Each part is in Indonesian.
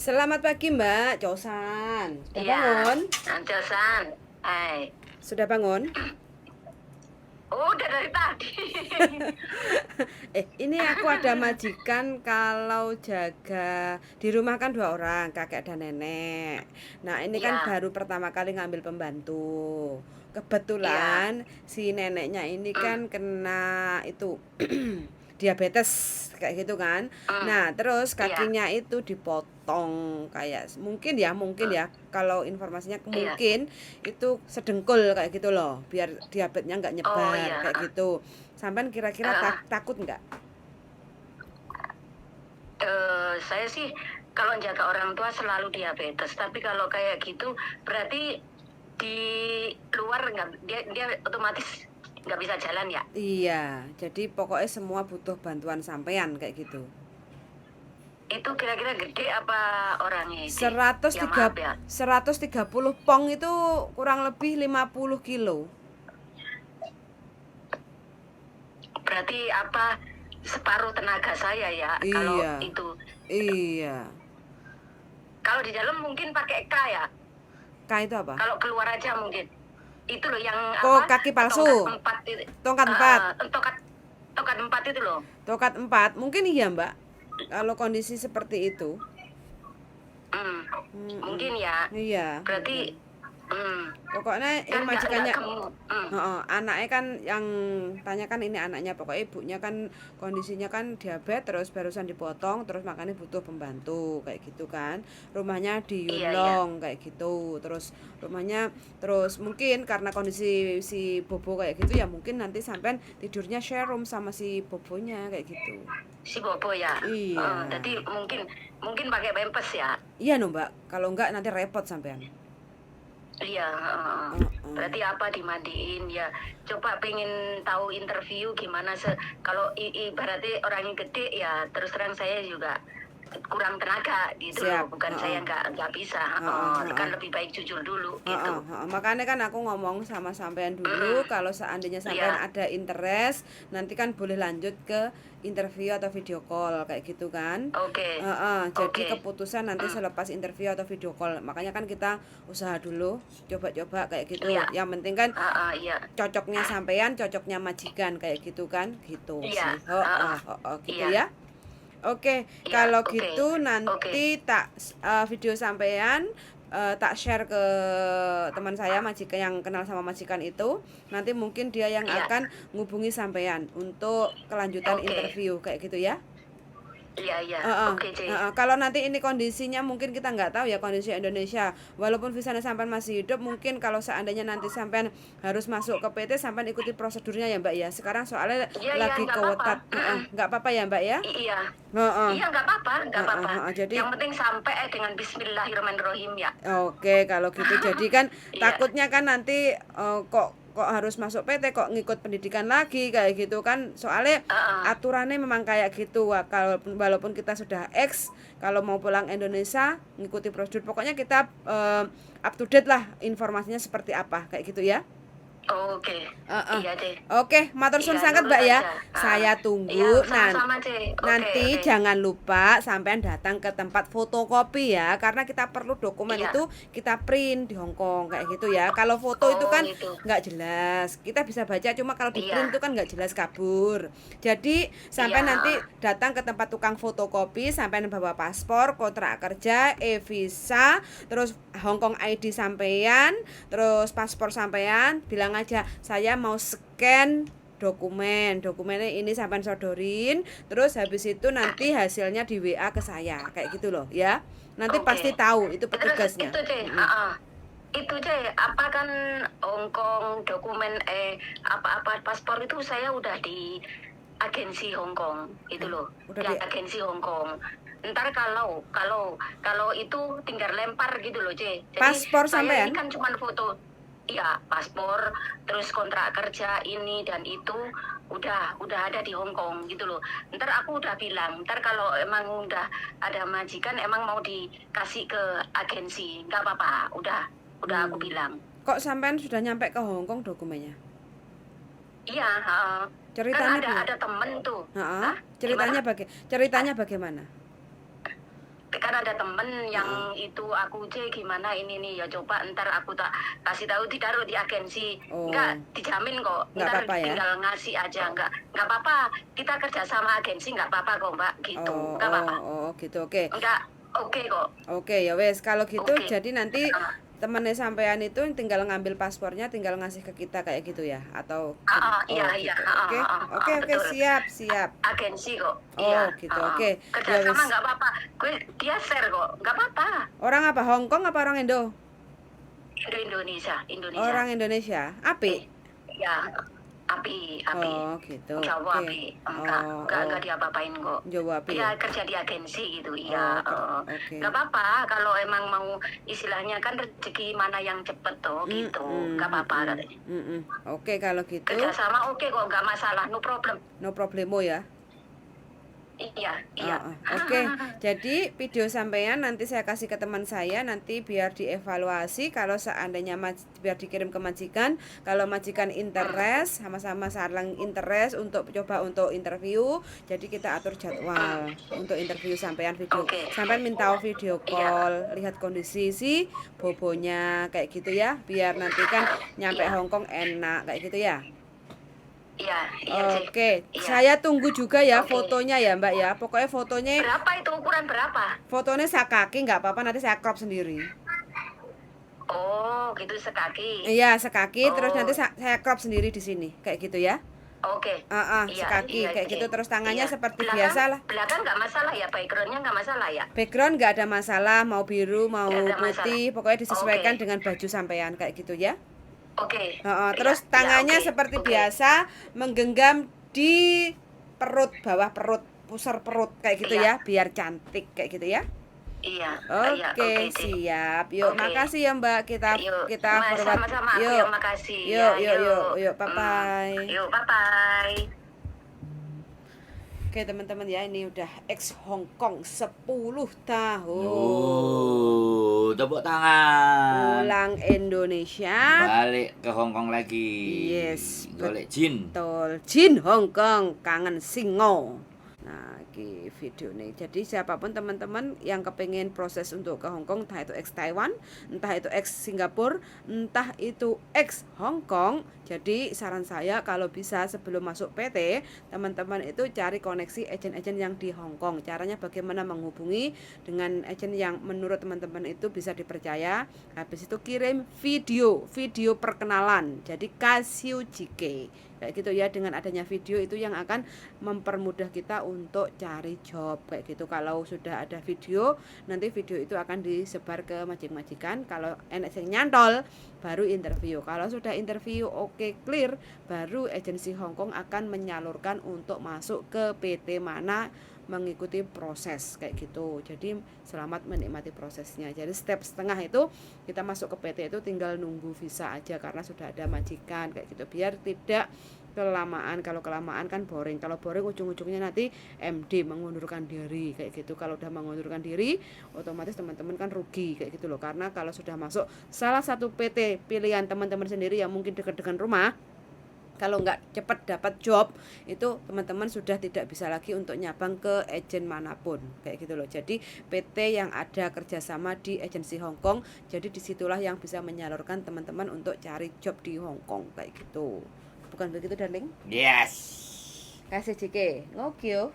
Selamat pagi Mbak Josan. Sudah Iya, bangun? Anjosan. Hai. Sudah bangun? Oh, udah dari tadi. Ini aku ada majikan kalau jaga di rumah kan 2 orang, kakek dan nenek. Nah, ini kan Iya, baru pertama kali ngambil pembantu. iya. Kebetulan si neneknya ini Mm, kan kena itu diabetes kayak gitu kan. mm, Nah, terus iya, kakinya itu dipotong kayak mungkin mm, ya kalau informasinya iya. mungkin itu sedengkul kayak gitu loh, biar diabetesnya nggak Oh, nyebar iya. kayak gitu. Sampean kira-kira Eh, takut nggak? saya sih kalau jaga orang tua selalu diabetes, tapi kalau kayak gitu berarti di luar nggak dia otomatis nggak bisa jalan ya? Iya, jadi pokoknya semua butuh bantuan sampean kayak gitu. Itu kira-kira gede apa orangnya ini? Seratus Ya tiga maaf ya. 130 pong itu kurang lebih 50 kilo. Berarti apa separuh tenaga saya ya kalau Iya, itu. iya. Kalau di dalam mungkin pakai K ya. K itu apa? Kalau keluar aja mungkin. Itu loh yang Oh, apa? kaki palsu. Tongkat empat itu. Tongkat 4. Tongkat tongkat empat itu loh. Tongkat 4. Mungkin iya, Mbak. Kalau kondisi seperti itu. Hmm, Mm-mm. mungkin ya. Iya, mm-mm. Berarti Pokoknya kan nggak majikannya. kamu. Heeh, anaknya kan yang tanya kan ini anaknya, pokoknya ibunya kan kondisinya kan diabetes terus barusan dipotong terus makanya butuh pembantu kayak gitu kan. Rumahnya di Iya iya. Yunlong kayak gitu. Terus rumahnya terus mungkin karena kondisi si Bobo kayak gitu ya mungkin nanti sampean tidurnya share room sama si Bobonya kayak gitu. Si Bobo ya. Iya. Jadi mungkin mungkin pakai pampers ya. Iya no Mbak, kalau enggak nanti repot sampean. Iya, Heeh. berarti apa dimandiin ya. Coba pengen tahu interview gimana kalau ibaratnya orang yang gede ya terus terang saya juga kurang tenaga gitu loh. Siap. Bukan saya Heeh. nggak bisa. Heeh, Kan heeh. lebih baik jujur dulu Heeh, gitu. heeh. Makanya kan aku ngomong sama sampean dulu Mm-mm. kalau seandainya sampean Iya, ada interest, nanti kan boleh lanjut ke interview atau video call kayak gitu kan. oke, Heeh, jadi oke. keputusan nanti Mm, selepas interview atau video call. Makanya kan kita usaha dulu, coba-coba kayak gitu. iya, Yang penting kan iya, cocoknya sampean, cocoknya majikan kayak gitu kan. Gitu iya, sih. Heeh, heeh, gitu iya, ya. Oke, iya, kalau oke, gitu oke, nanti video sampean tak share ke teman saya majikan yang kenal sama majikan itu. Nanti mungkin dia yang iya, akan ngubungi sampean untuk kelanjutan oke, interview kayak gitu ya. iya, iya, Heeh, oke, C. heeh. Kalau nanti ini kondisinya mungkin kita nggak tahu ya kondisi Indonesia. Walaupun visanya sampean masih hidup, mungkin kalau seandainya nanti sampean harus masuk ke PT, sampean ikuti prosedurnya ya Mbak ya. Sekarang soalnya Iya, iya, lagi nggak apa-apa. kewetat, heeh. Nggak apa-apa ya Mbak ya. Iya. Heeh, Iya nggak apa-apa, nggak heeh, apa-apa. heeh. Jadi Yang penting sampai dengan Bismillahirrahmanirrahim ya. oke, kalau gitu jadi kan Iya, takutnya kan nanti kok harus masuk PT kok ngikut pendidikan lagi kayak gitu kan. Soalnya heeh. aturannya memang kayak gitu. Kalau walaupun kita sudah X, kalau mau pulang Indonesia ngikuti prosedur pokoknya kita up to date lah informasinya seperti apa kayak gitu ya. Oke, Heeh. iya deh. Oke, matur Iya suwun sangat nurut Mbak ya. aja. Saya Iya tunggu sama-sama C. Oke, nanti oke. jangan lupa sampean datang ke tempat fotokopi ya, karena kita perlu dokumen Iya. itu kita print di Hong Kong kayak gitu ya. Kalau foto itu Oh kan itu. nggak jelas, kita bisa baca cuma kalau di print Iya, itu kan nggak jelas kabur. Jadi iya. sampai nanti datang ke tempat tukang fotokopi, sampai bawa paspor, kontrak kerja, e-visa, terus Hong Kong ID sampean, terus paspor sampean, bilang aja saya mau scan dokumennya ini sampean sodorin, terus habis itu nanti hasilnya di WA ke saya kayak gitu loh ya, nanti Oke. pasti tahu itu Terus petugasnya. itu C. Itu C. Apa kan Hongkong dokumen apa-apa paspor itu saya udah di agensi Hong Kong itu loh, Udah di di agensi Hong Kong. Ntar kalau itu tinggal lempar gitu loh C. Jadi paspor saya ini sampean. kan cuma foto, iya paspor, terus kontrak kerja ini dan itu udah ada di Hong Kong gitu loh. Ntar aku udah bilang, ntar kalau emang udah ada majikan emang mau dikasih ke agensi, nggak apa-apa, udah aku bilang. Kok sampean sudah nyampe ke Hong Kong dokumennya? Iya, kan Ceritanya ada temen tuh. Heeh. Hah? Gimana? Ceritanya bagaimana? kan ada temen yang itu aku gimana ini nih ya coba ntar aku tak kasih tahu ditaruh di agensi. Enggak dijamin kok. Nggak Ntar apa-apa ya? tinggal ngasih aja enggak apa-apa. Kita kerja sama agensi enggak apa-apa kok Mbak gitu. Enggak apa-apa. Gitu. Oke. Enggak oke kok. Oke, ya wes kalau gitu Oke. jadi nanti temennya sampean itu tinggal ngambil paspornya, tinggal ngasih ke kita kayak gitu ya atau Iya gitu. iya. Oke, Betul. siap. Agensi kok. Iya. Gitu. Oke. Kerja Ya sama wes. enggak apa-apa. Dia share kok. Enggak apa-apa. Orang apa? Hong Kong apa orang Indo? Indonesia. Orang Indonesia. Api? Ya. Api. Gitu. Jawa Oke. api. Enggak diapa-apain kok. Jawa api Dia ya. kerja di agensi gitu. Iya. Oke. Enggak apa-apa kalau emang mau istilahnya kan rezeki mana yang cepet tuh gitu. Enggak apa-apa katanya. Oke, kalau gitu Kerja sama oke kok, enggak masalah, no problem. no problemo ya. Iya. Oke, jadi video sampean nanti saya kasih ke teman saya nanti biar dievaluasi kalau seandainya biar dikirim ke majikan. Kalau majikan interest sama-sama saling interest untuk coba untuk interview, jadi kita atur jadwal untuk interview sampean video. Sampean minta video call, lihat kondisi si bobonya kayak gitu ya, biar nanti kan nyampe Hong Kong enak kayak gitu ya. Iya. Oke, Iya. saya tunggu juga ya Oke. fotonya ya Mbak ya. Pokoknya fotonya Berapa itu ukuran berapa? fotonya sekaki nggak apa-apa, nanti saya crop sendiri. Oh, gitu sekaki. Iya, sekaki terus Oh. nanti saya crop sendiri di sini kayak gitu ya. Oke. Iya, Sekaki iya, kayak gitu terus tangannya iya. seperti Belakang- biasa lah. Belakang nggak masalah ya, backgroundnya nggak masalah ya. Background nggak ada masalah, mau biru mau Nggak ada putih, pokoknya disesuaikan Oke. dengan baju sampean kayak gitu ya. Oke. Terus Iya, tangannya oke, seperti oke. biasa menggenggam di perut, bawah perut, pusar perut kayak gitu ya, Iya. biar cantik kayak gitu ya. Iya. Oke, Deh. siap. Yuk, Oke. makasih ya Mbak. Kita forward. Sama-sama aku Yuk. yang makasih. Yuk, bye-bye. Yuk, bye-bye. Oke, teman-teman ya, ini udah ex Hong Kong 10 tahun. Tepuk tangan. Pulang Indonesia. Balik ke Hong Kong lagi. Yes, Golek jin. Betul. Jin Hong Kong kangen singo. Nah, ini video nih. Jadi siapapun teman-teman yang kepengen proses untuk ke Hong Kong, entah itu ex Taiwan, entah itu ex Singapura, entah itu ex Hong Kong. Jadi saran saya kalau bisa sebelum masuk PT, teman-teman itu cari koneksi agen-agen yang di Hong Kong. Caranya bagaimana menghubungi dengan agen yang menurut teman-teman itu bisa dipercaya. Habis itu kirim video perkenalan. Jadi kasih JK. Kayak gitu ya, dengan adanya video itu yang akan mempermudah kita untuk cari job kayak gitu. Kalau sudah ada video, nanti video itu akan disebar ke majikan. Kalau enak yang nyantol baru interview. Kalau sudah interview oke clear, baru agensi Hong Kong akan menyalurkan untuk masuk ke PT mana mengikuti proses kayak gitu. Jadi selamat menikmati prosesnya. Jadi step setengah itu kita masuk ke PT itu tinggal nunggu visa aja karena sudah ada majikan kayak gitu, biar tidak kelamaan. Kalau kelamaan kan boring. Kalau boring ujung-ujungnya nanti MD mengundurkan diri kayak gitu. Kalau udah mengundurkan diri otomatis teman-teman kan rugi kayak gitu loh. Karena kalau sudah masuk salah satu PT pilihan teman-teman sendiri yang mungkin dekat dengan rumah, kalau nggak cepat dapat job itu teman-teman sudah tidak bisa lagi untuk nyabang ke agen manapun kayak gitu loh. Jadi PT yang ada kerjasama di agensi Hong Kong, jadi disitulah yang bisa menyalurkan teman-teman untuk cari job di Hong Kong kayak gitu. Bukan begitu darling? Yes. Kasih JK ngokyo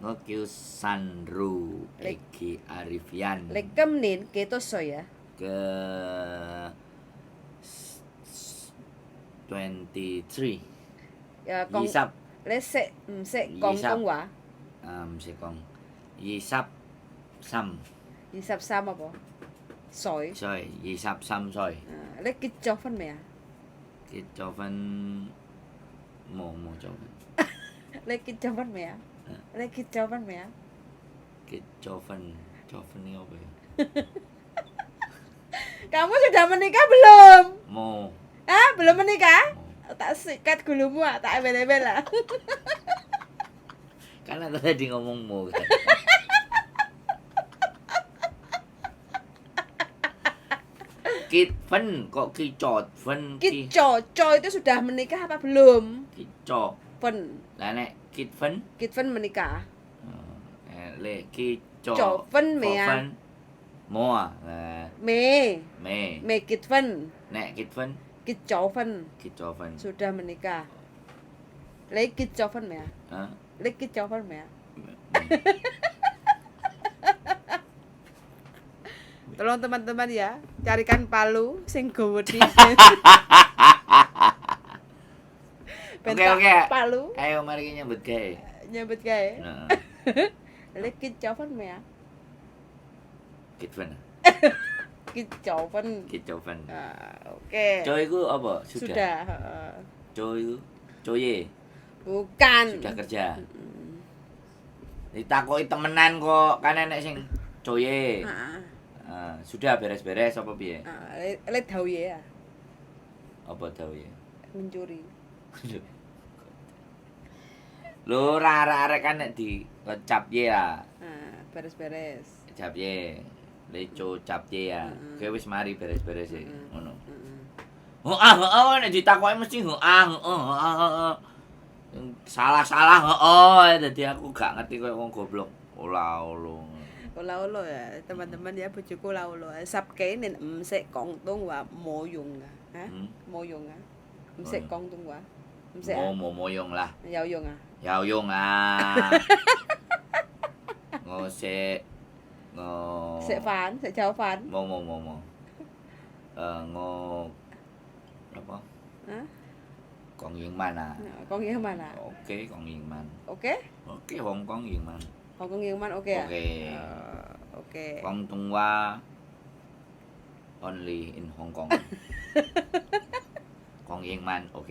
Ngokyu Sandru Eki Arifian lekem nin keto soya ke 23 ya kong Yisap lese se kong Yisap. kong wa Sikong Yisap Sam isap sama po soy Soy Yisap Sam Soy le kicho fan me ya Kichovan Mo Chovan le kicho fan me ya le kicho fan me ya Kichovan ini apa ya? kamu sudah menikah belum? Mo Belum menikah? Mo. Tak sikat gulumu tak ebel-ebel lah. Kan aku tadi ngomong mo kan? Kitven kok Kicotven Kico itu sudah menikah apa belum? Kico Pen lah nek Kitven Kitven menikah. le Choven mea. Choven. Moa. Nah, Me. me. Me Kitven. Nek kitven. Kitchoven. Kitchoven. Sudah menikah. Lek Kitchoven mea. Hah? Lek Kitchoven mea. Tolong teman-teman ya, carikan palu sing gowedi. Oke. Palu Ayo mari kita nyambut gawe. nyambut gawe. Heeh. Lek Kitchoven mea. Kitven. Kitchoven. Kitchoven. Oke. Co iku apa? Sudah. heeh. Co iku coye. Bukan. Sudah kerja. Ditakoki temenan kok, kan enek sing coye. Heeh. Sudah beres-beres apa piye? Lek dawuh ya, Apa dawe? mencuri. Lho arek-arek kan nek di cap ye ya. Beres-beres. Cap ye. Leco cap ye ya. Kowe wis mari beres-beres e. Ngono. Heeh, nek ditakoki mesti heeh. Salah-salah dadi aku gak ngerti koyo wong goblok. Olah-olah. Ulo ya, teman-teman ya, bojoku ulo. Sắp kế nên sẽ con tung và mô dùng à. Hả? Mô dùng à. Sẽ con tung quá. Sẽ Moyong lah. giàu dùng à. Yao yung Ngo se ngo Sẽ phán, sẽ chào phán. Mo. Ngo apa? Hả? Con Yên Man à. Con nghiêng man à? Ok, con Yên Man. Ok? Ok, không con Yên Man. Không con nghiêng man ok à? Ok. Ok. Con Tung Hoa only in Hong Kong. Con Yên Man, ok.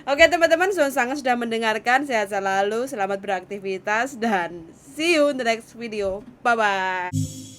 Oke teman-teman, sangat sudah mendengarkan. Sehat selalu, selamat beraktivitas, dan see you in the next video. Bye bye.